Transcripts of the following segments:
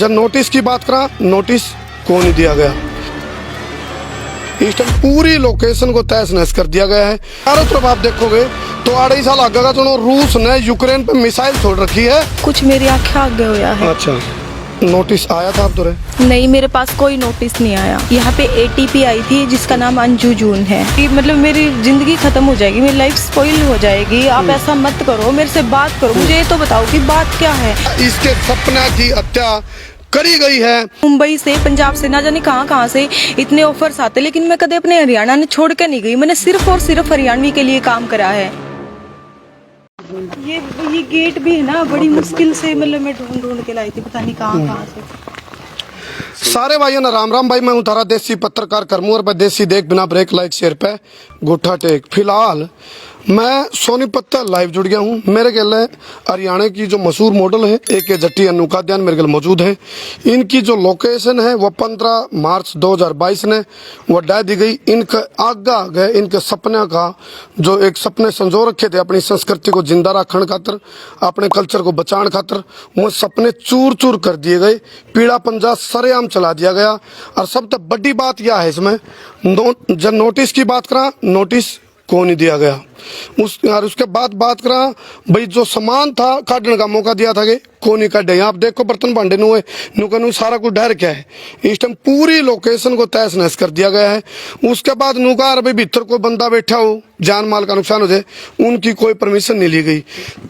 जब नोटिस की बात करा, नोटिस को नहीं दिया गया। इस टाइम पूरी लोकेशन को तहस नहस कर दिया गया है। चारों तरफ आप देखोगे तो 2.5 साल आगे का जो रूस ने यूक्रेन पे मिसाइल छोड़ रखी है। कुछ मेरी आंखें आगे हुआ है। अच्छा, नोटिस आया था आप तो नहीं, मेरे पास कोई नोटिस नहीं आया। यहाँ पे ATP आई थी जिसका नाम अंजू जून है कि मतलब मेरी जिंदगी खत्म हो जाएगी, मेरी लाइफ स्पॉइल हो जाएगी। आप ऐसा मत करो, मेरे से बात करो, मुझे ये तो बताओ कि बात क्या है। इसके सपना की हत्या करी गई है। मुंबई से, पंजाब से, ना जाने कहाँ से इतने ऑफर्स आते, लेकिन मैं कदे अपने हरियाणा ने छोड़ के नहीं गई। मैंने सिर्फ और सिर्फ हरियाणवी के लिए काम करा है। ये गेट भी है ना, बड़ी मुश्किल से मतलब मैं ढूंढ के लाई थी, पता नहीं कहाँ से। सारे भाइयों ना राम राम। भाई मैं हूँ तारा देसी पत्रकार करमू और देसी देख बिना ब्रेक लाइक शेयर पे गुठा टेक। फिलहाल मैं सोनीपत तक लाइव जुड़ गया हूँ। मेरे गल हरियाणा की जो मशहूर मॉडल है AK जट्टी अनु काद्यान मेरे गल मौजूद है। इनकी जो लोकेशन है वो 15 मार्च 2022 ने वो डाल दी गई। इनके आगे इनके सपने का जो एक सपने संजो रखे थे अपनी संस्कृति को जिंदा रखने खातर, अपने कल्चर को बचाने खातर, वो सपने चूर चूर कर दिए गए। पीड़ा पंजा सरेआम चला दिया गया। और सबसे बड़ी बात यह है इसमें जब नोटिस की बात करा, नोटिस को नहीं दिया गया। उसके बाद बात करा भाई जो सामान था काटने का मौका दिया था कि को नहीं काटे। आप देखो बर्तन भांडे नु सारा कुछ डर क्या है। इस टाइम पूरी लोकेशन को तहस नहस कर दिया गया है। उसके बाद नुकार भाई भीतर कोई बंदा बैठा हो, जान माल का नुकसान हो जाए, उनकी कोई परमिशन नहीं ली गई।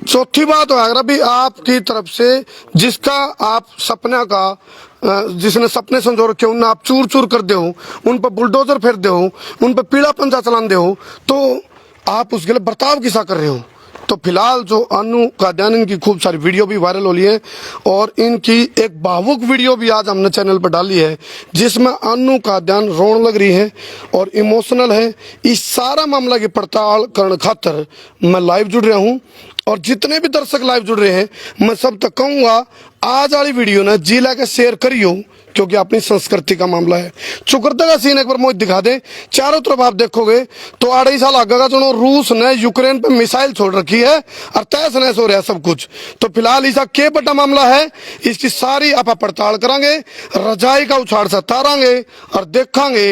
चौथी बात है भाई आपकी तरफ से जिसका आप सपना का जिसने सपने संजो रखे उन आप चूर चूर कर दे हो, उन पर बुलडोजर फेर दे हो, उन पर पीड़ा पंजा चलान दे हो, तो आप उसके लिए बर्ताव किसा कर रहे हो। तो फिलहाल जो अनु काद्यान इनकी खूब सारी वीडियो भी वायरल हो रही है और इनकी एक भावुक वीडियो भी आज हमने चैनल पर डाली है जिसमें अनु काद्यान रोने लग रही है और इमोशनल है। इस सारा मामला की पड़ताल करने खातर मैं लाइव जुड़ रहा हूँ और जितने भी दर्शक लाइव जुड़ रहे हैं मैं सब तक कहूँगा आज वाली वीडियो ना जी ला के शेयर करियो क्योंकि अपनी संस्कृति का मामला है। चुकरदा का सीन एक बार मुझे दिखा दे। चारों तरफ आप देखोगे तो 2.5 साल आगे का जो रूस ने यूक्रेन पे मिसाइल छोड़ रखी है और तहस नहस हो रहा है सब कुछ। तो फिलहाल इसका क्या बड़ा मामला है इसकी सारी आप पड़ताल करांगे, रजाई का उछाड़ सा तारांगे और देखांगे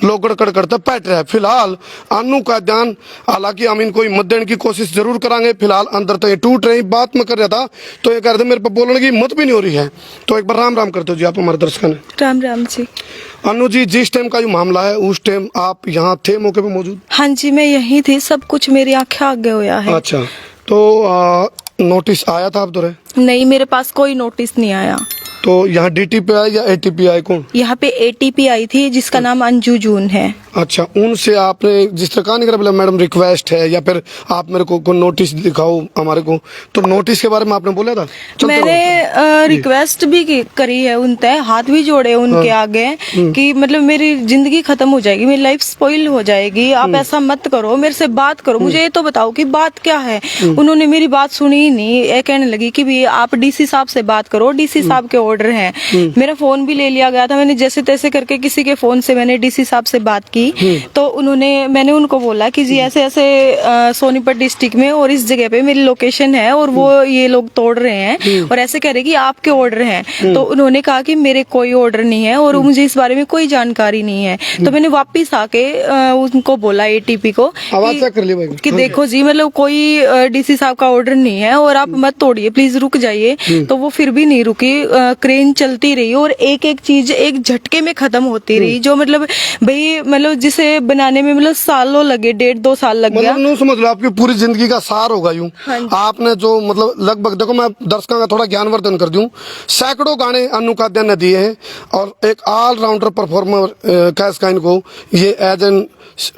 लोग गड़कड़ करते बैठ रहे। फिलहाल अनु काद्यान हालांकि हम इनको हिम्मत देने की कोशिश जरूर करांगे। फिलहाल अंदर तो ये टूट रही बात मैं कर रहा था तो ये कह रहे मेरे पर बोलने की हिम्मत भी नहीं हो रही है। तो एक बार राम राम करते हो जी आप हमारे दर्शक। राम राम जी। अनु जी, जिस टाइम का ये मामला है उस टाइम आप यहाँ थे मौके पे मौजूद? हाँ जी, मैं यहीं थी। सब कुछ मेरी आंखें आगे हुआ है। अच्छा, तो नोटिस आया था आप तो रहे? नहीं, मेरे पास कोई नोटिस नहीं आया। तो यहाँ DTP आया या ATP आया कौन? यहाँ पे ATP आई थी जिसका नाम अंजू जून है। अच्छा, उनसे आपने जिस तरह कहा नहीं करा मैडम रिक्वेस्ट है या फिर आप मेरे को नोटिस दिखाओ हमारे को, तो नोटिस के बारे में आपने बोला था? मैंने रिक्वेस्ट भी करी है उनसे, हाथ भी जोड़े उनके आगे कि मतलब मेरी जिंदगी खत्म हो जाएगी, मेरी लाइफ स्पॉइल हो जाएगी। आप ऐसा मत करो, मेरे से बात करो, मुझे ये तो बताओ कि बात क्या है। उन्होंने मेरी बात सुनी ही नहीं। ये कहने लगी कि भी आप DC साहब से बात करो, DC साहब के ऑर्डर हैं। मेरा फोन भी ले लिया गया था। मैंने जैसे तैसे करके किसी के फोन से मैंने DC साहब से बात की तो मैंने उनको बोला कि जी ऐसे ऐसे सोनीपत डिस्ट्रिक्ट में और इस जगह पे मेरी लोकेशन है और वो ये लोग तोड़ रहे हैं और ऐसे कह रहे कि आपके ऑर्डर हैं। तो उन्होंने कहा कि मेरे कोई ऑर्डर नहीं है और मुझे इस बारे में कोई जानकारी नहीं है। तो मैंने वापिस आके उनको बोला ATP को कि देखो जी मतलब कोई DC साहब का ऑर्डर नहीं है और आप मत तोड़िए, प्लीज रुक जाइए। तो वो फिर भी नहीं रुकी। क्रेन चलती रही और एक एक चीज एक झटके में खत्म होती रही। जो मतलब भाई मतलब जिसे बनाने में मतलब सालों लगे, 1.5-2 साल लग गया। मतलब समझ लो आपकी पूरी जिंदगी का सार होगा यूं। हाँ, आपने जो मतलब लगभग देखो मैं दर्शकों का थोड़ा ज्ञानवर्धन कर दूं, सैकड़ों गाने अनु काद्यान ने दिए हैं और एक ऑलराउंडर परफॉर्मर कह इसका इनको। ये एज एन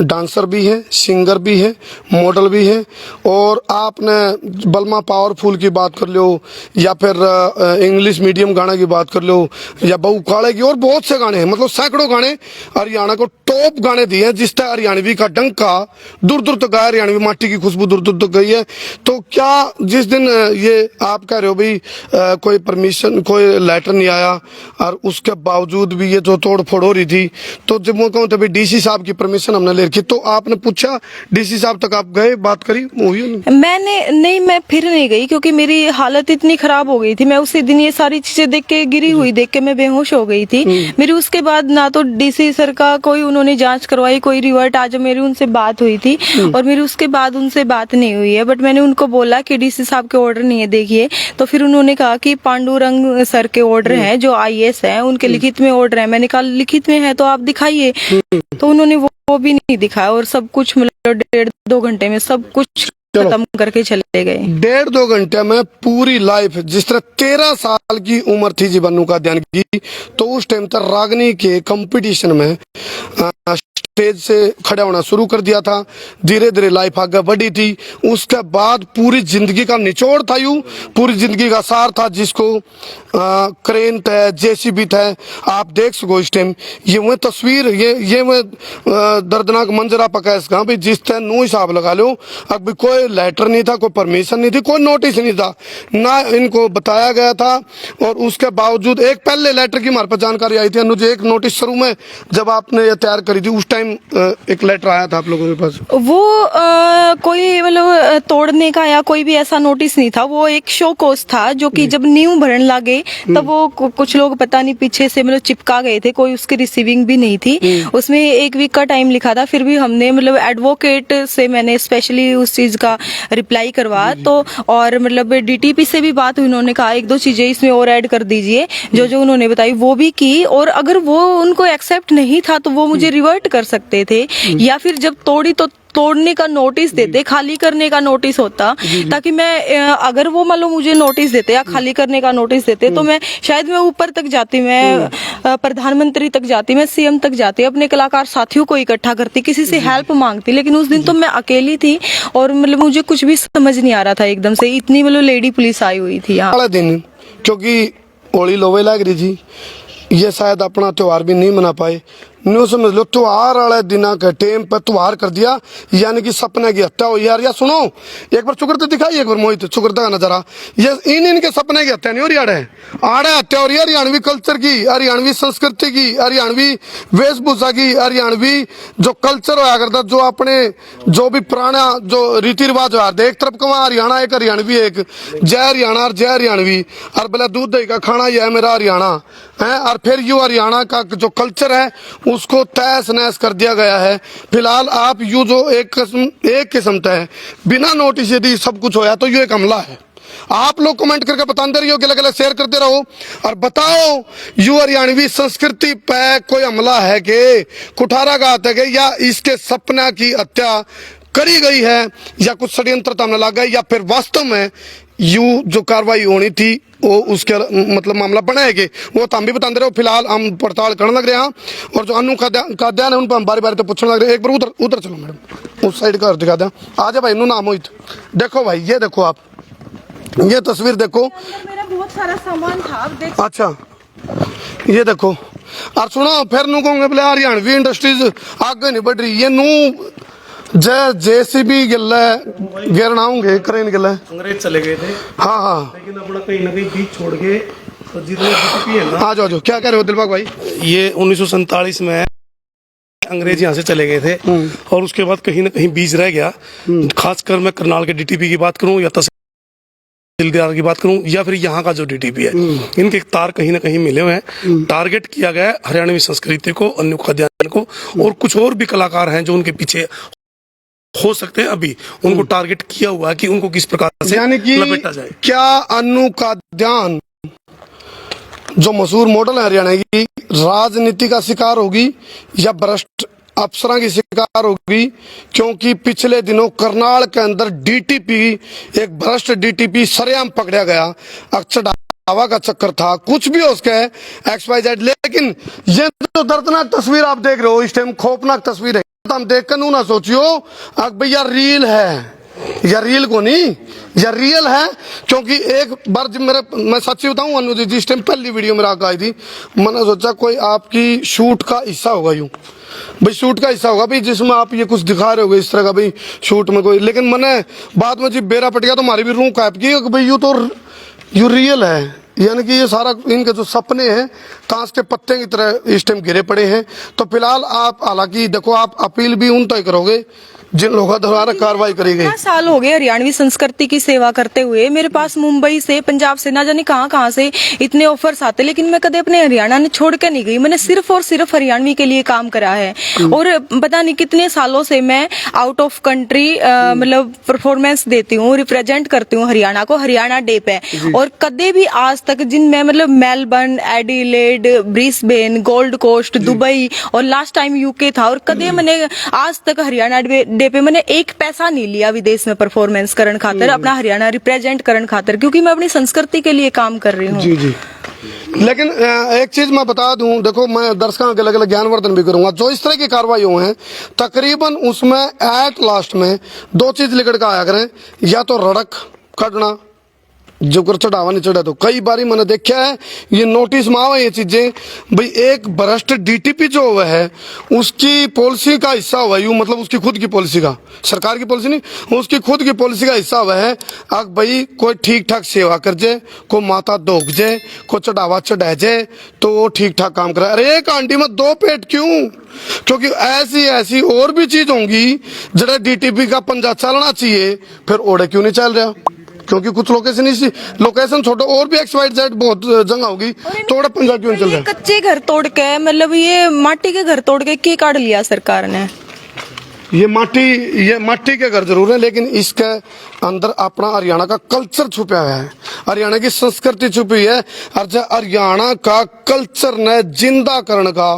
डांसर भी है, सिंगर भी है, मॉडल भी है। और आपने बलमा पावरफुल की बात कर लो या फिर इंग्लिश मीडियम गाने की बात कर लो या बहू काले की, और बहुत से गाने हैं। मतलब सैकड़ों गाने हरियाणा को टॉप गाने दिए हैं, जिस तरह हरियाणवी का डंका दूर दूर तक गया, हरियाणवी माटी की खुशबू दूर दूर तक गई है। तो क्या जिस दिन ये आप कह रहे हो भाई कोई परमिशन, कोई लेटर नहीं आया और उसके बावजूद भी ये जो तोड़ फोड़ हो रही थी, तो जब मैं कहूँ तो भाई डीसी साहब की परमिशन हमने ले रखी, तो आपने पूछा डीसी साहब तक आप गए, बात करी? हुई नहीं? मैंने नहीं, मैं फिर नहीं गई क्योंकि मेरी हालत इतनी खराब हो गई थी। मैं उसी दिन ये सारी चीजें देख के, गिरी हुई देख के मैं बेहोश हो गई थी। मेरी उसके बाद ना तो डीसी सर का कोई उन्होंने जांच करवाई, कोई रिवर्ट, आज मेरी उनसे बात हुई थी और मेरी उसके बाद उनसे बात नहीं हुई है। बट मैंने उनको बोला कि डीसी साहब के ऑर्डर नहीं है देखिए, तो फिर उन्होंने कहा कि पांडुरंग सर के ऑर्डर हैं जो आईएएस हैं, उनके लिखित में ऑर्डर है। मैंने कहा लिखित में है तो आप दिखाइए, तो उन्होंने वो भी नहीं दिखाया और सब कुछ मतलब 1.5-2 घंटे में सब कुछ खत्म करके चले गए। 1.5-2 घंटे में पूरी लाइफ, जिस तरह 13 साल की उम्र थी जीवाणु का ध्यान की, तो उस टाइम तक रागनी के कंपटीशन में स्टेज से खड़ा होना शुरू कर दिया था। धीरे धीरे लाइफ आगे बढ़ी थी। उसके बाद पूरी जिंदगी का निचोड़ था, यूं पूरी जिंदगी का सार था, जिसको क्रेन था, जेसीबी था। आप देख सको इस टाइम ये मैं तस्वीर, ये मैं दर्दनाक मंजर आप कह सका भाई, जिस तरह नू हिसाब लगा लो। अब भी कोई लेटर नहीं था, कोई परमिशन नहीं थी, कोई नोटिस नहीं था, ना इनको बताया गया था। और उसके बावजूद एक पहले लेटर की हमारे पास जानकारी आई थी, अनुज, एक नोटिस शुरू में जब आपने ये तैयार करी थी, उस टाइम एक लेटर आया था आप लोगों के पास। वो कोई मतलब तोड़ने का या कोई भी ऐसा नोटिस नहीं था। वो एक शो कोस था जो कि जब नींव भरने लगे तब वो कुछ लोग पता नहीं पीछे से मतलब चिपका गए थे, कोई उसकी रिसीविंग भी नहीं थी। उसमें 1 वीक का टाइम लिखा था, फिर भी हमने मतलब एडवोकेट से मैंने स्पेशली उस चीज का रिप्लाई करवा, तो और मतलब डीटीपी से भी बात हुई। उन्होंने कहा 1-2 चीजें इसमें और ऐड कर दीजिए, जो जो उन्होंने बताई वो भी की। और अगर वो उनको एक्सेप्ट नहीं था तो वो मुझे रिवर्ट कर सकते थे, या फिर जब तोड़ी तो तोड़ने का नोटिस देते, खाली करने का नोटिस होता, ताकि मैं अगर वो मान लो मुझे नोटिस देते या खाली करने का नोटिस देते तो मैं शायद मैं ऊपर तक जाती, मैं प्रधानमंत्री तक जाती, मैं सीएम तक जाती, अपने कलाकार साथियों को इकट्ठा करती, किसी से हेल्प मांगती। लेकिन उस दिन तो मैं अकेली थी और मतलब मुझे कुछ भी समझ नहीं आ रहा था एकदम से, इतनी मतलब लेडी पुलिस आई हुई थी यहाँ। वाला दिन क्योंकि होली लोवे लग रही थी, ये शायद अपना त्योहार भी नहीं मना पाए। न्यू समझ लो त्योहार वाले दिना के टाइम पर त्योहार कर दिया, यानी कि सपने की हत्या हो। यार या सुनो, एक बार चुकरते दिखाई, एक बार मोहित चुकरता का नजारा, ये इनके सपने की हत्या नहीं हो रही, आड़े हत्या हो रही है हरियाणवी कल्चर की, हरियाणवी संस्कृति की, हरियाणवी वेशभूषा की, हरियाणवी जो कल्चर होया करता, जो अपने जो भी पुराना जो रीति रिवाज हो। एक तरफ कमा हरियाणा, एक हरियाणवी, एक जय हरियाणा और जय हरियाणवी, और बोला दूध दही का खाना यह है मेरा हरियाणा है। और फिर यू हरियाणा का जो कल्चर है उसको तहस नहस कर दिया गया है। फिलहाल आप यू जो एक किस्म है बिना नोटिस यदि सब कुछ होया तो ये एक हमला है। आप लोग कमेंट करके बताते रहिए, गले गले शेयर करते रहो और बताओ यू हरियाणवी संस्कृति पे कोई हमला है कि कुठाराघात है कि, या इसके सपना की हत्या करी गई है, या कुछ षड्यंत्र तो हमने लगा है, या फिर वास्तव में यू जो कार्रवाई होनी थी वो उसके मतलब मामला बनाएंगे, वो तो हम भी बताते रहो। फिलहाल हम पड़ताल करने लग रहे हैं और जो अनु का ध्यान है उन पर हम बारी बारी तो पूछने लग रहे हैं। एक बार उधर उधर चलो मैडम, उस साइड का दिखा दें। आ जाए भाई, नू नाम मोहित, देखो भाई, ये देखो आप, ये तस्वीर देखो, मेरा बहुत सारा सामान था, आप देख। अच्छा ये देखो, और सुनो फिर नू कहूँगे बोले हरियाणवी इंडस्ट्रीज आगे नहीं बढ़ रही, ये नू जेसीबी गिल्ला गिरना होंगे, क्रेन गिल्ला अंग्रेज चले गए थे। हाँ, लेकिन अपना कहीं ना कहीं बीच छोड़ के तो जितने डीटीपी है ना, आ जाओ, क्या कह रहे हो दिलबाग भाई? ये 1947 में अंग्रेज यहाँ से चले गए थे और उसके बाद कहीं ना कहीं बीच रह गया। खासकर मैं करनाल के डीटीपी की बात करूँ या तहसीलदार की बात करूँ या फिर यहाँ का जो डीटीपी है, इनके तार कहीं ना कहीं मिले हुए हैं। टारगेट किया गया है हरियाणवी संस्कृति को, अन्य खाद्यान्न को, और कुछ और भी कलाकार हैं जो उनके पीछे हो सकते हैं। अभी उनको टारगेट किया हुआ है कि उनको किस प्रकार से लपेटा जाए। क्या अनु का ध्यान जो मशहूर मॉडल है हरियाणा की, राजनीति का शिकार होगी या भ्रष्ट अफसरों की शिकार होगी? क्योंकि पिछले दिनों करनाल के अंदर डीटीपी, एक भ्रष्ट डीटीपी सरेआम पकड़ा गया। अक्सर हवा का चक्कर था, कुछ भी हो उसके XYZ, लेकिन ये तो दर्दनाक तस्वीर आप देख रहे हो इस टाइम, खौफनाक तस्वीर है। हम देख कर ना सोचियो अब भैया रील है, या रियल को नहीं, या रियल है। क्योंकि एक बार जब मैं सच्ची बताऊं अनु जी, जिस टाइम पहली वीडियो मेरा आई थी, मैंने सोचा कोई आपकी शूट का हिस्सा होगा, यूं भाई शूट का हिस्सा होगा भाई, जिसमें आप ये कुछ दिखा रहे होगे इस तरह का भाई शूट में कोई। लेकिन मैंने बाद में जब बेरा पट गया तो हमारी भी रूह कांप गई कि भाई यू रियल है। यानी कि ये सारा इनके जो सपने हैं ताश के पत्ते की तरह इस टाइम गिरे पड़े हैं। तो फिलहाल आप, हालांकि देखो, आप अपील भी उन तय करोगे जिन लोगों द्वारा कार्रवाई करी गई। 5 साल हो गए हरियाणवी संस्कृति की सेवा करते हुए। मेरे पास मुंबई से, पंजाब से, ना जाने कहां से इतने ऑफर्स आते, लेकिन मैं कदे अपने हरियाणा ने छोड़ के नहीं गई। मैंने सिर्फ और सिर्फ हरियाणवी के लिए काम करा है। और पता नहीं कितने सालों से मैं आउट ऑफ कंट्री मतलब परफॉर्मेंस देती हूँ, रिप्रेजेंट करती हूँ हरियाणा को, हरियाणा डे पे। और कदे भी आज तक जिनमें मतलब Melbourne, Adelaide, Brisbane, Gold Coast, Dubai और लास्ट टाइम यूके था, और कदे मैंने आज तक हरियाणा डे पे मैंने एक पैसा नहीं लिया विदेश में परफॉर्मेंस करन खातर, अपना हरियाणा रिप्रेजेंट करन खातर, क्योंकि मैं अपनी संस्कृति के लिए काम कर रही हूँ। जी जी। लेकिन एक चीज मैं बता दूं, देखो मैं दर्शकों के अलग अलग ज्ञानवर्धन भी करूंगा। जो इस तरह की कार्रवाई हुई है तकरीबन उसमें एट लास्ट में 2 चीज लिखड़ के आया करें, या तो रड़क कटना जो कर चढ़ावा नहीं चढ़ा। तो कई बारी मैंने देखा है ये नोटिस में आवे ये चीजें भाई, एक भ्रष्ट डीटीपी जो हुआ है उसकी पॉलिसी का हिस्सा हुआ, यूं मतलब उसकी खुद की पॉलिसी का, सरकार की पॉलिसी नहीं, उसकी खुद की पॉलिसी का हिस्सा हुआ है। अब भाई कोई ठीक ठाक सेवा कर जाए, को माता दोग जाए, को चढ़ावा चढ़ा जाए तो वो ठीक ठाक काम करे। अरे एक आंटी में 2 पेट क्यों? क्योंकि ऐसी और भी चीज होंगी जरा डीटीपी का पंजा चलना चाहिए, फिर ओड़े क्यों नहीं चल रहा? क्योंकि कुछ लोकेशन छोड़ो और भी XYZ बहुत जगह होगी, थोड़ा पंजा क्यों नहीं चल रहा? कच्चे घर तोड़ के, मतलब ये माटी के घर तोड़ के काट लिया सरकार ने। ये माटी के घर जरूर है, लेकिन इसके अंदर अपना हरियाणा का कल्चर छुपा हुआ है, हरियाणा की संस्कृति छुपी है। और जो हरियाणा का कल्चर ने जिंदा करने का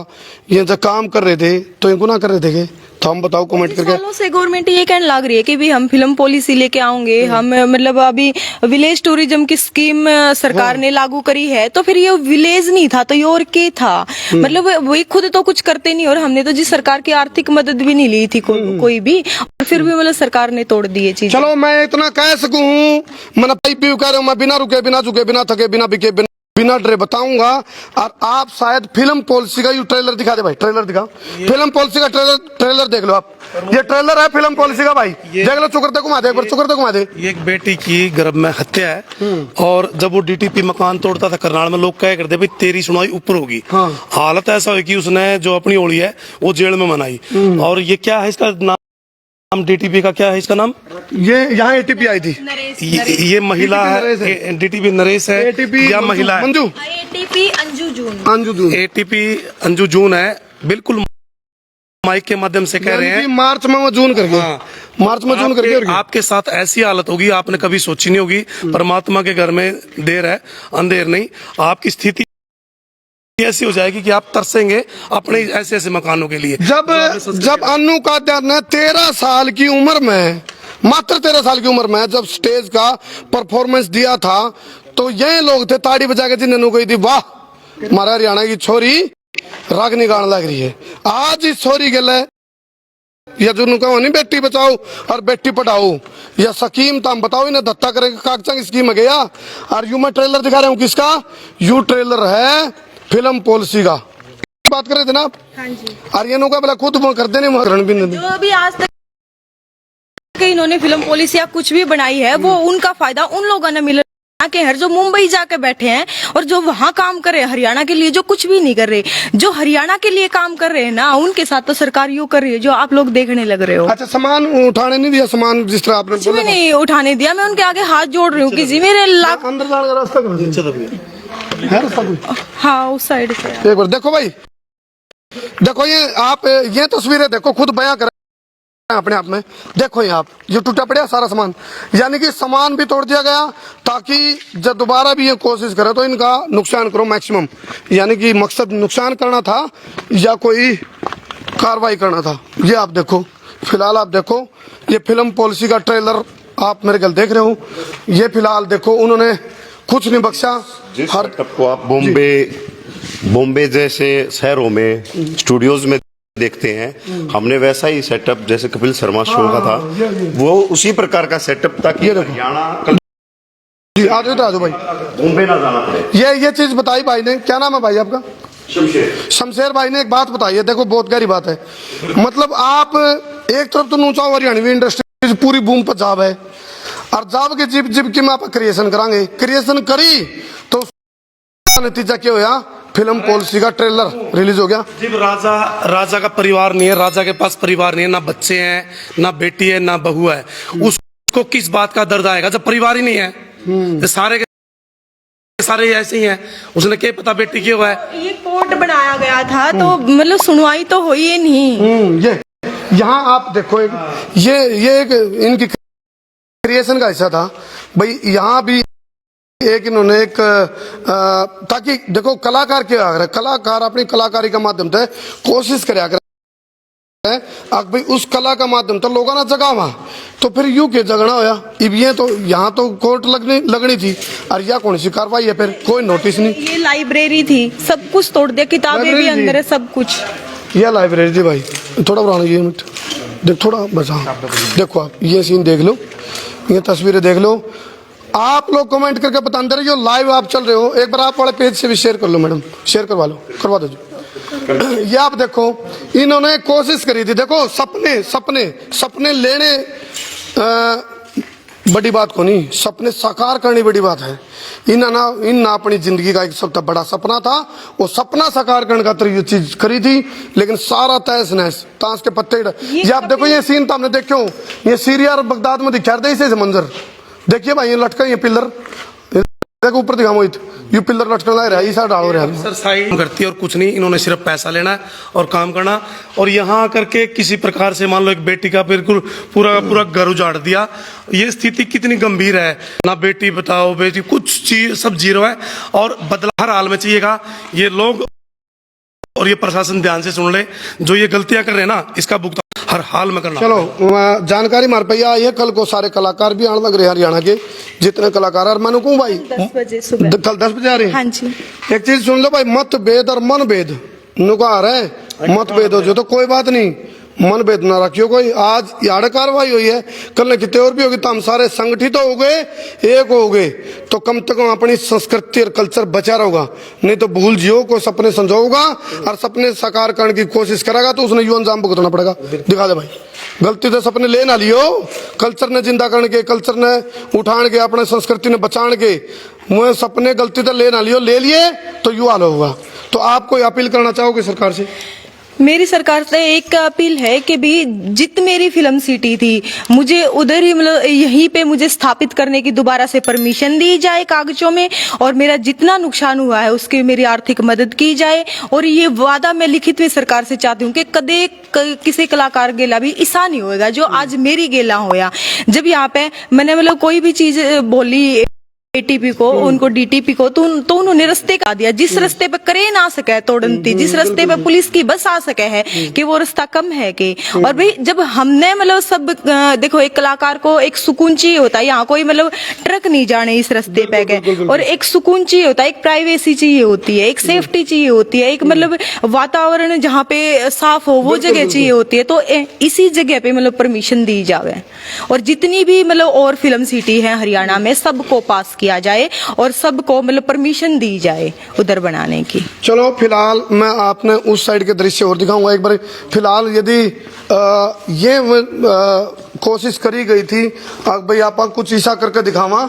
ये जो काम कर रहे थे, तो इनको ना कर रहे थे, तो हम बताओ कमेंट करके। सालों से गवर्नमेंट ये कहने लग रही है कि भी हम फिल्म पॉलिसी लेके आओगे, हम मतलब अभी विलेज टूरिज्म की स्कीम सरकार ने लागू करी है। तो फिर ये विलेज नहीं था तो ये और क्या था? मतलब वही खुद तो कुछ करते नहीं, और हमने तो जिस सरकार की आर्थिक मदद भी नहीं ली थी कोई भी, और फिर भी मतलब सरकार ने तोड़ दी ये चीज। चलो मैं इतना कह सकूं, मैंने पाइप भी कह रहा हूं, मैं बिना रुके, बिना झुके, बिना थके, बिना बिके, बिना डरे बताऊंगा। और आप शायद फिल्म पॉलिसी का यू ट्रेलर दिखा दे भाई, ट्रेलर दिखा, फिल्म पॉलिसी का ट्रेलर देख लो आप। ये ट्रेलर है फिल्म पॉलिसी का भाई, देख लो, चुकरते घुमा दे एक बार, चुकरते घुमा दे। ये एक बेटी की गर्भ में हत्या है, और जब वो डीटीपी मकान तोड़ता था करनाल में, लोग कह करते भाई तेरी सुनवाई ऊपर होगी। हाँ। हालत ऐसा हुई कि उसने जो अपनी ओली है वो जेल में मनाई। और ये क्या है इसका नाम, डीटीपी का क्या है इसका नाम? ये यहाँ ATP आई थी, ये महिला है, डीटीपी नरेश है, ATP या महिला है? मंजू, ATP अंजू जून, ATP अंजू जून है, बिल्कुल माइक के माध्यम से कह रहे हैं मार्च में जून करके। हाँ। मार्च में जून करके आपके साथ ऐसी हालत होगी आपने कभी सोची नहीं होगी। परमात्मा के घर में देर है, अंधेर नहीं। आपकी स्थिति ऐसी हो जाएगी कि आप तरसेंगे अपने ऐसे मकानों के लिए। जब अनु का ध्यान है 13 साल की उम्र में, मात्र 13 साल की उम्र में जब स्टेज का परफॉर्मेंस दिया था, तो ये लोग थे ताड़ी बजा के जिन्होंने कही थी वाह हमारा हरियाणा की छोरी राग निकालने लग रही है। आज इस छोरी के लिए या जो कहो नहीं बेटी बचाओ और बेटी पढ़ाओ, या स्कीम तो हम बताओ इन्हें धत्ता करेंगे कागजा की स्कीम है गया। और यू मैं ट्रेलर दिखा रहा हूँ किसका, यू ट्रेलर है फिल्म पॉलिसी का। बात कर रहे थे ना आप? हाँ जी। और ये नौका भला खुद कर देने भी नहीं। जो भी आज तक इन्होंने फिल्म पॉलिसी या कुछ भी बनाई है, वो उनका फायदा उन लोगों ने मिला के हर जो मुंबई जाके बैठे हैं और जो वहाँ काम कर रहे हैं हरियाणा के लिए, जो कुछ भी नहीं कर रहे, जो हरियाणा के लिए काम कर रहे हैं ना, उनके साथ तो सरकार यूँ कर रही है जो आप लोग देखने लग रहे हो। अच्छा, सामान उठाने नहीं दिया, सामान जिस तरह आपने बोला नहीं उठाने दिया। मैं उनके आगे हाथ जोड़ रही हूँ कि जी मेरे लाख अंदर जाने का रास्ता है रास्ता कोई? हाँ उस साइड से। एक बार देखो भाई, देखो ये आप ये तस्वीरें देखो, खुद बयां कर अपने आप में। देखो ये आप, ये टूटा पड़ा सारा सामान, यानी कि सामान भी तोड़ दिया गया ताकि जब दोबारा भी ये कोशिश करे तो इनका नुकसान करो मैक्सिमम। यानी कि मकसद नुकसान करना था या कोई कार्रवाई करना था। ये आप देखो, फिलहाल आप देखो ये फिल्म पॉलिसी का ट्रेलर आप मेरे ख्याल देख रहे हो। ये फिलहाल देखो उन्होंने कुछ नहीं बख्शा। हर को आप बॉम्बे जैसे शहरों में स्टूडियोज में देखते हैं, हमने वैसा ही सेटअप जैसे कपिल शर्मा शो का था, वो उसी प्रकार का सेटअप था कि हरियाणा जी आ जाओ भाई, मुंबई ना जाना पड़े। ये चीज बताई भाई ने। क्या नाम है भाई आपका? शमशेर भाई ने एक बात बताई है, देखो बहुत गहरी बात है। मतलब आप एक तरफ तो नूचा हरियाणवी इंडस्ट्री पूरी बूम पर जाब है, और जाब के जिप जिप की मैं आप क्रिएशन करांगे, क्रिएशन करी तो नतीजा क्या होया? फिल्म पॉलिसी का ट्रेलर रिलीज हो गया। जी राजा का परिवार नहीं है, राजा के पास परिवार नहीं है, ना बच्चे हैं, ना बेटी है, ना बहू है। उसको किस बात का दर्द आएगा जब परिवार ही नहीं है? तो सारे के सारे ऐसे ही हैं। उसने क्या पता बेटी क्यों है? ये कोर्ट बनाया गया था तो मतलब सुनवाई तो हुई ही नहीं। ये यहाँ आप देखो ये एक इनकी क्रिएशन का हिस्सा था भाई। यहाँ भी एक इन्होंने एक ताकि देखो कलाकार क्या आ रहा है, कलाकार अपनी कलाकारी का माध्यम से कोशिश करे भाई उस कला का माध्यम तो लोगों ने जगा वहां, तो फिर यूं के जगना होया। अब ये तो यहाँ तो कोर्ट लगनी थी, और यह कौन सी कार्रवाई है? फिर कोई नोटिस नहीं। ये लाइब्रेरी थी, सब कुछ तोड़ दिया, किताबें भी अंदर है, सब कुछ। यह लाइब्रेरी थी भाई, थोड़ा पुराना ये मिनट देख, थोड़ा बचा। देखो आप ये सीन देख लो, ये तस्वीरें देख लो। आप लोग कमेंट करके बताते रहिए, लाइव आप चल रहे हो, एक बार आप वाले पेज से भी शेयर कर लो मैडम, शेयर करवा लो, करवा दो जी। ये आप देखो, इन्होंने कोशिश करी थी। देखो सपने लेने बड़ी बात को नहीं, सपने साकार करनी बड़ी बात है। इन अपनी जिंदगी का एक सबसे बड़ा सपना था, वो सपना साकार करने का ये चीज करी थी, लेकिन सारा तहस नहस, ताश के पत्ते। ये आप देखो, ये सीन तो हमने देखो, ये सीरिया और बगदाद में दिखा रहे थे मंजर। देखिए भाई, ये लटका, ये पिलर देखो ऊपर दिखा मोहित, ये पिलर लटकन लग रहा है, ऐसा डाल रहा है। सर साइड करती है और कुछ नहीं, इन्होंने सिर्फ पैसा लेना है और काम करना। और यहाँ आकर के किसी प्रकार से मान लो एक बेटी का बिल्कुल पूरा घर उजाड़ दिया। ये स्थिति कितनी गंभीर है, ना बेटी बताओ, बेटी कुछ चीज सब जीरो है, और बदला हर हाल में चाहिएगा। ये लोग और ये प्रशासन ध्यान से सुन ले, जो ये गलतियां कर रहे हैं ना, इसका भुगतान हर हाल में करना। चलो जानकारी मार पाई आई है, कल को सारे कलाकार भी आने लग रहे हैं हरियाणा के जितने कलाकार। और मैं कहूँ भाई 10 बजे सुबह, कल 10 बजे आ रहे हैं। हाँ जी। एक चीज सुन लो भाई, मतभेद और मनभेद नुका आ रहा है। मतभेद हो जो तो कोई बात नहीं, मन भेद ना रखियो कोई। आज यार कार्रवाई हुई है, कल ने कितने और भी होगी, तो हम सारे संगठित हो गए, एक हो गए, तो कम से कम अपनी संस्कृति और कल्चर बचा रहेगा। नहीं तो भूल जियो, कोई सपने संजोगा और सपने साकार करने की कोशिश करेगा तो उसने यू अंजाम भुगतना पड़ेगा। दिखा दे भाई, गलती से सपने ले ना लियो, कल्चर ने जिंदा करने के, कल्चर ने उठान के, अपने संस्कृति ने बचाने के, मुझे सपने गलती से ले ना लियो, ले लिए तो यू हाल होगा। तो आप कोई अपील करना चाहोगे सरकार से? मेरी सरकार से एक अपील है कि भी जित मेरी फिल्म सिटी थी, मुझे उधर ही मतलब यहीं पे मुझे स्थापित करने की दोबारा से परमिशन दी जाए कागजों में, और मेरा जितना नुकसान हुआ है उसकी मेरी आर्थिक मदद की जाए। और ये वादा मैं लिखित में सरकार से चाहती हूँ कि कदे किसी कलाकार गेला भी ऐसा नहीं होएगा जो आज मेरी गेला होया। जब यहाँ पे मैंने मतलब कोई भी चीज बोली एटीपी को, उनको डीटीपी को, तो उन्होंने रास्ते का दिया, जिस रास्ते पे क्रेन आ सके तोड़नती, जिस रास्ते पे पुलिस की बस आ सके है कि वो रास्ता कम है कि। और भाई जब हमने मतलब सब देखो, एक कलाकार को एक सुकून चाहिए होता है, यहाँ कोई मतलब ट्रक नहीं जाने इस रास्ते पे गए, और एक सुकून चाहिए होता है, एक प्राइवेसी चाहिए होती है, एक सेफ्टी चाहिए होती है, एक मतलब वातावरण जहाँ पे साफ हो वो जगह चाहिए होती है। तो इसी जगह पे मतलब परमिशन दी जावे, और जितनी भी मतलब और फिल्म सिटी है हरियाणा में सबको पास किया जाए और सबको मतलब परमिशन दी जाए उधर बनाने की। चलो फिलहाल मैं आपने उस साइड के दृश्य और दिखाऊंगा एक बार। फिलहाल यदि ये कोशिश करी गई थी भाई आप कुछ ऐसा करके दिखावा,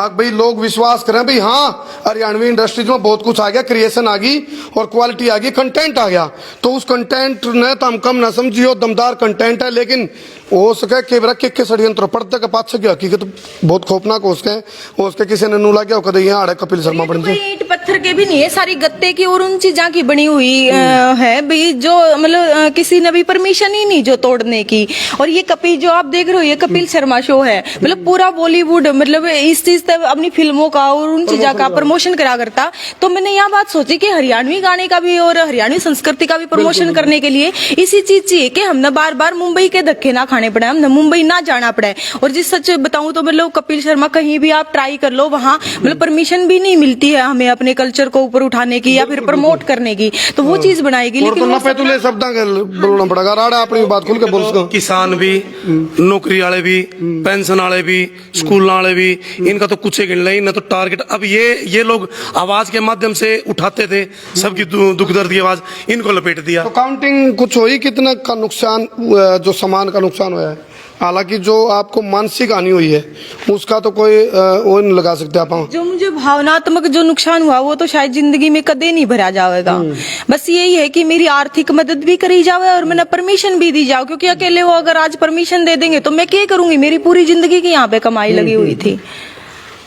भाई लोग विश्वास करें भाई हाँ हरियाणवी इंडस्ट्रीज में बहुत कुछ आ गया, क्रिएशन आ गई और क्वालिटी आ गई, कंटेंट आ गया। तो उस कंटेंट ने तो हम कम ना समझियो, दमदार कंटेंट है, लेकिन हो सके केवरा के षड्यंत्र पड़ते के पास की हकीकत बहुत खौफनाक हो सके किसी ने नूला क्या कदे यहाँ कपिल शर्मा बन जाए। ईंट पत्थर के भी नहीं है, सारी गत्ते की और उन चीजा की बनी हुई है भाई, जो मतलब किसी ने भी परमिशन ही नहीं जो तोड़ने की। और ये कपिल जो आप देख रहे हो, ये कपिल शर्मा शो है, मतलब पूरा बॉलीवुड मतलब इस चीज से अपनी फिल्मों का और उन चीजा का प्रमोशन करा करता। तो मैंने यह बात सोची कि हरियाणवी गाने का भी और हरियाणवी संस्कृति का भी प्रमोशन करने के लिए इसी चीज चाहिए कि हमने बार बार मुंबई के धक्के ना खाने पड़े, हमने मुंबई ना जाना पड़े। और जिस सच बताऊं तो मतलब कपिल शर्मा कहीं भी आप ट्राई कर लो, वहां मतलब परमिशन भी नहीं मिलती है हमें अपने कल्चर को ऊपर उठाने की या फिर प्रमोट करने की, तो वो चीज बनाएगी। और तो लेकिन ना पे तुले शब्द बोलना पड़ेगा। राड़ा अपनी बात खुल के बोल सको। किसान भी, नौकरी वाले भी, पेंशन वाले भी, स्कूल वाले भी, इनका तो कुछ गिन नहीं, न तो टारगेट। अब ये लोग आवाज के माध्यम से उठाते थे सबकी दुख दर्द की आवाज, इनको लपेट दिया। तो काउंटिंग कुछ हुई कितना का नुकसान, जो सामान का नुकसान हुआ है? हालांकि जो आपको मानसिक हानि हुई है उसका तो कोई वो नहीं लगा सकते आप। जो मुझे भावनात्मक जो नुकसान हुआ वो तो शायद जिंदगी में कदे नहीं भरा जाएगा। बस यही है कि मेरी आर्थिक मदद भी करी जावे और मैंने परमिशन भी दी जाओ, क्योंकि अकेले वो अगर आज परमिशन दे देंगे तो मैं क्या करूंगी? मेरी पूरी जिंदगी की यहाँ पे कमाई लगी हुई थी।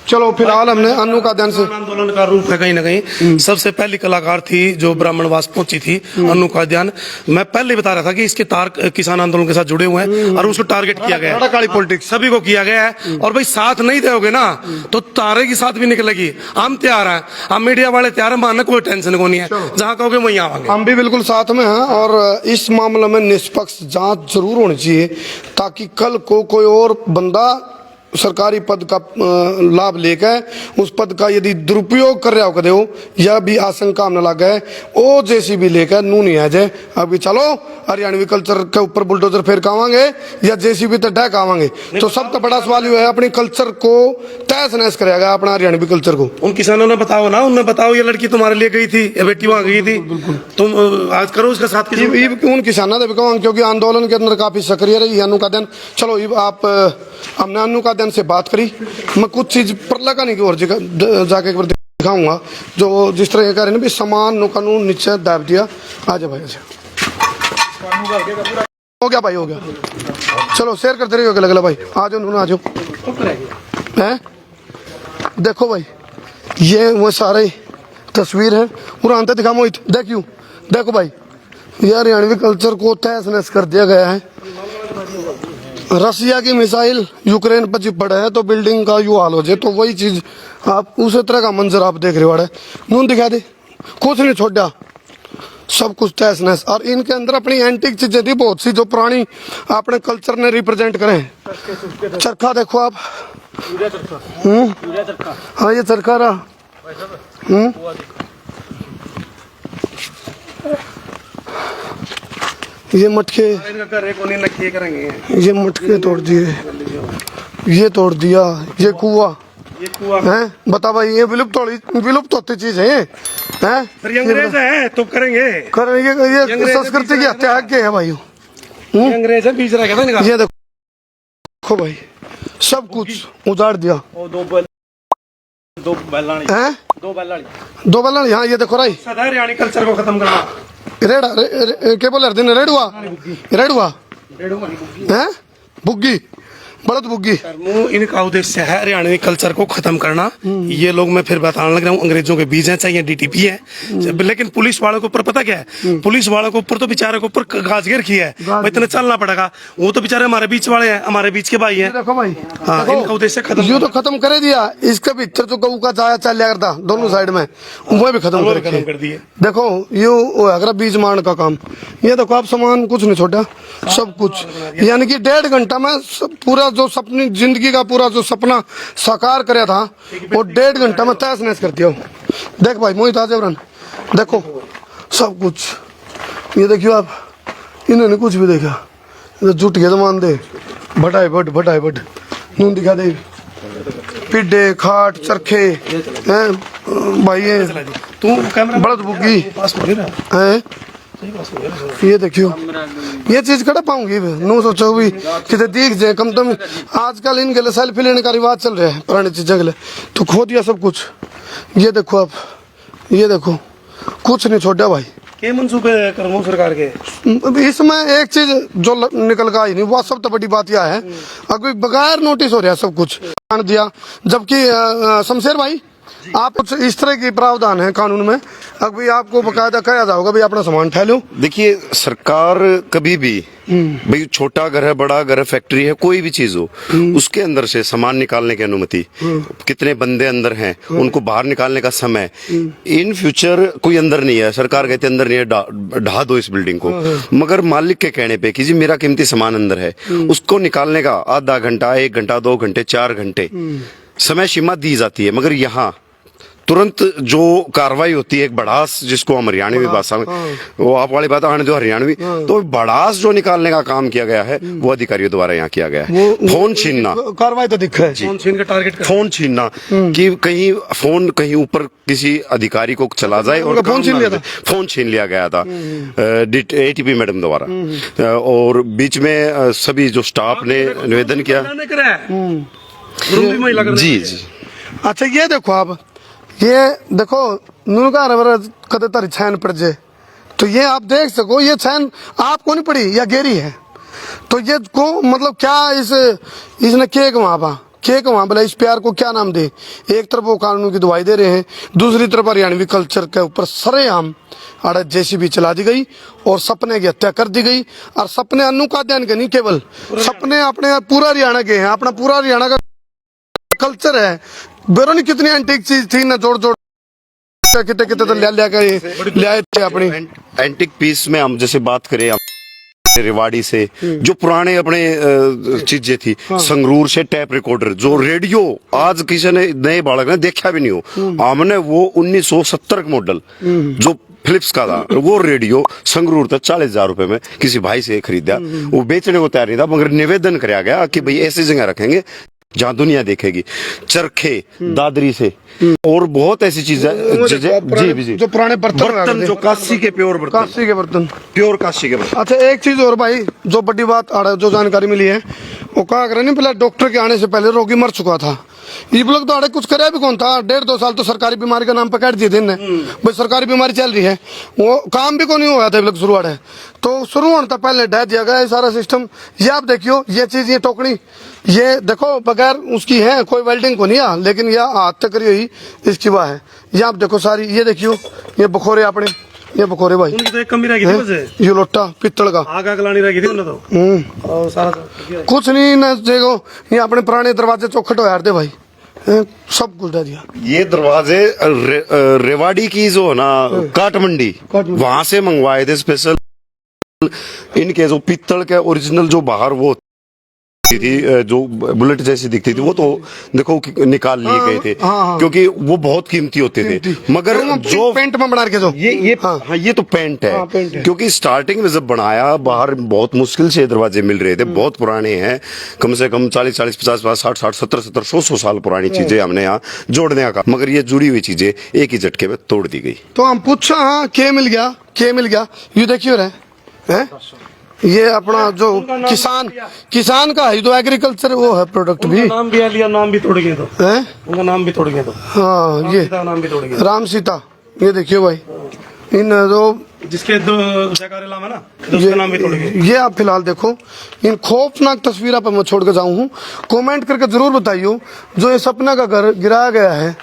चलो फिलहाल हमने अन्नू का ध्यान से आंदोलन का रूप है कहीं ना कहीं। सबसे पहली कलाकार थी जो ब्राह्मणवास पहुंची थी, अन्नू का ध्यान। मैं पहले बता रहा था कि इसके तार किसान आंदोलन के साथ जुड़े हुए हैं और उसको टारगेट किया गया है। काली पॉलिटिक्स सभी को किया गया है। और भाई साथ नहीं दोगे ना तो तारे की साथ भी निकलेगी। हम तैयार हैं, हम मीडिया वाले तैयार हैं, मानने कोई टेंशन को नहीं है। जहां कहोगे वहीं आवांगे। हम भी बिल्कुल साथ में हैं और इस मामले में निष्पक्ष जांच जरूर होनी चाहिए, ताकि कल को कोई और बंदा सरकारी पद का लाभ लेकर उस पद का यदि दुरुपयोग कर रहा हो कदे हो, यह भी आशंका हमने लगा है। ओ जेसीबी लेकर नू नहीं आ जाए। अभी चलो हरियाणवी कल्चर के ऊपर बुलडोजर फेर कावांगे या जेसीबी तक ढह कावांगे, तो सब तो बड़ा सवाल ये है अपनी कल्चर को तहस नहस करेगा, अपना हरियाणवी कल्चर को। उन किसानों ने बताओ ना, उन्हें बताओ ये लड़की तुम्हारे लिए गई थी, ये बेटी वहां गई थी, तुम आज करो उसके साथ उन किसानों से क्योंकि आंदोलन के अंदर काफी सक्रिय रही अनु का दिन। चलो आप हमने अनु का दिन से बात करी, मैं कुछ चीज पर लगा नहीं कि और जगह जाके एक बार दिखाऊंगा जो जिस तरह कह रहे हैं भी समान नो कानून नीचे दाब दिया। आ जाओ भाई, हो गया भाई, हो गया। चलो शेयर करते रहिए अगला अगला भाई। आ जाओ आ जाओ। हैं देखो भाई, ये वो सारे तस्वीर है पूरा अंत दिखा मोहित। देखियो देखो भाई, ये हरियाणवी कल्चर को तहस नहस कर दिया गया है। रसिया की मिसाइल यूक्रेन पर जब पड़ा है तो बिल्डिंग का यू हाल हो जाए, तो वही चीज आप उसी तरह का मंजर आप देख रहे हो। नून दिखा दे, कुछ नहीं छोड़ा, सब कुछ तहस नहस। और इनके अंदर अपनी एंटीक चीजें थी बहुत सी जो पुरानी अपने कल्चर ने रिप्रेजेंट करें। चरखा देखो आप, हाँ ये चरखा रहा। ये मटके, ये मटके तोड़ दिए, ये तोड़ दिया, ये कुआ है। बता भाई, ये विलुप्त होती चीज है। अंग्रेज है तो करेंगे ये संस्कृति की हत्या के है भाई। अंग्रेज है, बीच रह गया। ये देखो भाई, सब कुछ उजाड़ दिया। दो बैलानी, हाँ ये देखो राई, हरियाणी कल्चर को खत्म करना। रेड़ा क्या बोल रहे रेडुआ हैं, बुग्गी, बड़द बुग्गी। इनका उद्देश्य है हरियाणवी कल्चर को खत्म करना। ये लोग, मैं फिर बताने लग रहा हूँ, अंग्रेजों के बीज हैं, चाहे डीटीपी है। लेकिन पुलिस वालों के ऊपर पता क्या है, पुलिस वालों के ऊपर तो बेचारे के ऊपर गाजगेर की है, इतना चलना पड़ेगा। वो तो बेचारे हमारे बीच वाले हैं, हमारे बीच के भाई हैं। देखो भाई, हाँ, इनका उद्देश्य खत्म, यूँ तो खत्म कर दिया। इसके भीतर जो गऊ का जाया चल करता दोनों साइड में, वो भी खत्म कर दिए। देखो यूँ अगर बीज मारने का काम, ये देखो आप सामान कुछ नहीं छोड़ा, सब कुछ। यानी कि 1.5 घंटा में पूरा जो सपनी जिंदगी का पूरा जो सपना साकार कराया था वो 1.5 घंटा में तहस नहस कर दिया। देख भाई मोहित आजबरन, देखो सब कुछ। ये देखियो आप, इन्होंने कुछ भी देखा, जुट के मान दे भटाए भट नून दिखा दे, पिड्डे खाट चरखे हैं भाई, ये तू कैमरा बड़द बुग्गी है। ये देखियो, ये चीज कड़ा पाऊंगी नो सोचो भी कितने दिख जाए कम तुम। आजकल इनके लिए सेल्फी लेने का रिवाज चल रहा है पुरानी चीजों के लिए, तो खो दिया सब कुछ। ये देखो आप, ये देखो कुछ नहीं छोड़ा भाई। के मंसूबे करूँ सरकार के, इसमें एक चीज जो निकल का आई नहीं, वो सब तो बड़ी बात यह है अभी बगैर नोटिस हो रहा है सब कुछ दिया। जबकि शमशेर भाई, आप कुछ इस तरह की प्रावधान है कानून में, अभी आपको बकायदा कहा जाएगा भाई अपना सामान ठहलो। देखिए सरकार कभी भी भाई, छोटा घर है, बड़ा घर है, फैक्ट्री है, कोई भी चीज हो, उसके अंदर से सामान निकालने की अनुमति, कितने बंदे अंदर हैं उनको बाहर निकालने का समय, इन फ्यूचर कोई अंदर नहीं है। सरकार कहते अंदर नहीं है, ढा दो इस बिल्डिंग को, मगर मालिक के कहने पे कि जी मेरा कीमती सामान अंदर है, उसको निकालने का आधा घंटा, 1 घंटा, 2 घंटे, 4 घंटे समय सीमा दी जाती है। मगर यहाँ तुरंत जो कार्रवाई होती है, एक भड़ास जिसको हम हरियाणवी भाषा में, वो आप वाली बात आने दो हरियाणवी, तो भड़ास जो निकालने का काम किया गया है वो अधिकारियों द्वारा यहाँ किया गया है। फोन छीनना, कार्रवाई तो दिखा है, फोन छीन के टारगेट कर फोन छीनना कि कहीं फोन कहीं ऊपर किसी अधिकारी को चला जाए और फोन छीन लिया था, फोन छीन लिया गया था एटीपी मैडम द्वारा। और बीच में सभी जो स्टाफ ने निवेदन किया। जी जी। अच्छा ये देखो आप, ये देखो नुनका रबर कदे तारी छैन पड़ जाए, तो ये आप देख सको, ये छैन आपको नहीं पड़ी या गेरी है, तो ये को मतलब क्या इसने केक वहां बोला, इस प्यार को क्या नाम दे। एक तरफ वो कानून की दुआई दे रहे हैं, दूसरी तरफ हरियाणवी कल्चर के ऊपर सरेआम अड़े जेसीबी चला दी गई और सपने की हत्या कर दी गई। और सपने अन्नू का ध्यान के नहीं, केवल सपने अपने पूरा हरियाणा के हैं, अपना पूरा हरियाणा का कल्चर है। बेरोनी कितनी एंटीक चीज थी ना, जोड़ कितने तो ले आए थे अपनी एंटिक पीस में। हम जैसे बात करें रेवाड़ी से जो पुराने अपने चीजें थी, संगरूर से टैप रिकॉर्डर, जो रेडियो आज किसी ने नए बालक ने देखा भी नहीं हो, हमने वो 1970 मॉडल जो फिलिप्स का था, वो रेडियो संगरूर तक 40,000 रुपए में किसी भाई से खरीदा। वो बेचने को तैयार नहीं था, मगर निवेदन कराया गया कि भाई ऐसी जगह रखेंगे जहाँ दुनिया देखेगी। चरखे दादरी से और बहुत ऐसी चीजें जी जो पुराने बर्तन जो काशी के प्योर बर्तन, प्योर काशी के बर्तन। अच्छा एक चीज और भाई, जो बड़ी बात जो जानकारी मिली है, वो कहा करे नहीं, पहले डॉक्टर के आने से पहले रोगी मर चुका था। ये लोग तो अड़े कुछ करे भी कौन था, 1.5-2 साल तो सरकारी बीमारी का नाम पकड़ दिए थे इनने, भाई सरकारी बीमारी चल रही है, वो काम भी को नहीं हुआ था शुरू अड़े, तो शुरू होने तक पहले ढह दिया गया सारा सिस्टम। ये आप देखियो, ये चीज, ये टोकरी, ये देखो बगैर उसकी है, कोई वेल्डिंग को नहीं है, लेकिन यह हाथ तक करी हुई इसकी वाह है। ये आप देखो सारी, ये देखियो, ये बखोरे अपने, ये बखोरे भाई, तो एक कम भी रह गई थी बस, ये लोटा पित्तल का, आग लानी रह गई थी उन्हें तो, और सारा कुछ नहीं ना। देखो ये अपने पुराने दरवाजे चौखट हो दे भाई, सब कुछ डाल दिया। ये दरवाजे रेवाड़ी की जो ना काट मंडी, वहां से मंगवाए थे स्पेशल। इनके जो पित्तल के ओरिजिनल जो बाहर वो थी, जो बुलेट जैसी दिखती थी, वो तो देखो निकाल लिए गए थे, क्योंकि वो बहुत कीमती होते थे। मगर जो पेंट में बना के जो ये तो पेंट है, क्योंकि स्टार्टिंग में जब बनाया बाहर बहुत मुश्किल से दरवाजे मिल रहे थे, बहुत पुराने हैं, कम से कम 40-40, 50-50, 60-60, 70-70, 100 साल पुरानी चीजें हमने यहाँ जोड़ने का, मगर ये जुड़ी हुई चीजें एक ही झटके में तोड़ दी गई। तो हम पूछा, हाँ क्या मिल गया, ये देखियो रहे, ये अपना जो किसान का है, जो एग्रीकल्चर वो है प्रोडक्ट भी, नाम भी लिया, नाम भी तोड़ गए तो, उनका नाम भी तोड़ गए तो, हाँ ये नाम भी तोड़ गए, राम सीता। ये देखियो भाई, इन जो जिसके दो जयकारे लाम है ना, उसका नाम भी तोड़ गए। ये आप फिलहाल देखो, इन खौफनाक तस्वीरों पर मैं छोड़ के जाऊं हूँ, कमेंट करके जरूर बताइयो, जो ये सपना का घर गिराया गया है,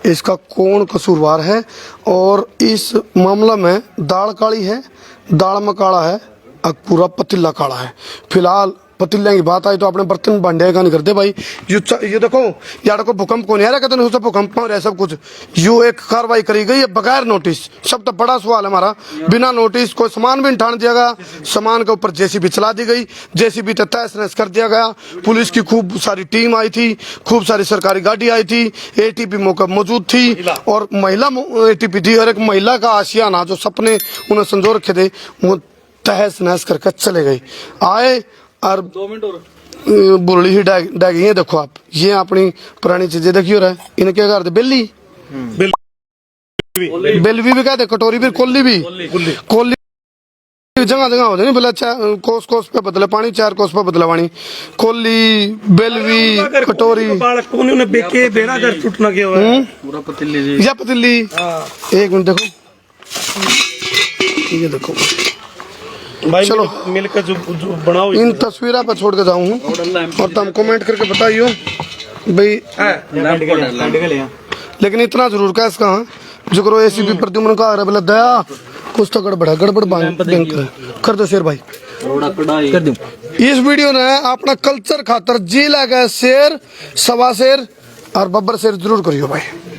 इसका कौन कसूरवार है, और इस मामला में दाल काली है, दाल में काला है, अब पूरा पतीला काला है। फिलहाल पतीले की बात आई तो अपने बर्तन भांडे का नहीं करते भाई। ये देखो यार, को भूकंप को नहीं आ रहा, कहते नहीं भूकंप हो रहा है सब कुछ। यू एक कार्रवाई करी गई है बगैर नोटिस। सब तो बड़ा सवाल है हमारा, बिना नोटिस कोई सामान भी नहीं दिया गया, सामान के ऊपर जेसीबी चला दी गई, जेसीबी तहस नहस कर दिया गया। पुलिस की खूब सारी टीम आई थी, खूब सारी सरकारी गाड़ी आई थी, एटीपी मौजूद थी और महिला एटीपी थी, और एक महिला का आशियाना जो सपने उन्हें संजो रखे थे वो तहस नहस करके चले गए। आए और 2 मिनट और बुरली ही डागी है। देखो आप, ये अपनी पुरानी चीजें देखियो रहे, इनके घर बेली बेलवी भी कहते, कटोरी भी, कोली भी, कोली जगह जगह होते नहीं, बोला कोस कोस पे बदले पानी, 4 कोस पे बदले पानी, कोली बेलवी कटोरी, बेके देना घर टूटना क्या हुआ है पूरा पतीली, या पतीली। एक मिनट देखो, ये देखो भाई, चलो मिलकर जो बनाओ, इन तस्वीरों पर छोड़ के जाऊँ और तुम कमेंट करके बताइयो भाई। लेकिन इतना जरूर का इसका जो एसीपी प्रद्युम्न का बोला दया कुछ तो गड़बड़ कर दो शेर भाई, कर दो। इस वीडियो ने अपना कल्चर खातर जी लगा शेर, सवा शेर और बब्बर शेर जरूर करियो भाई।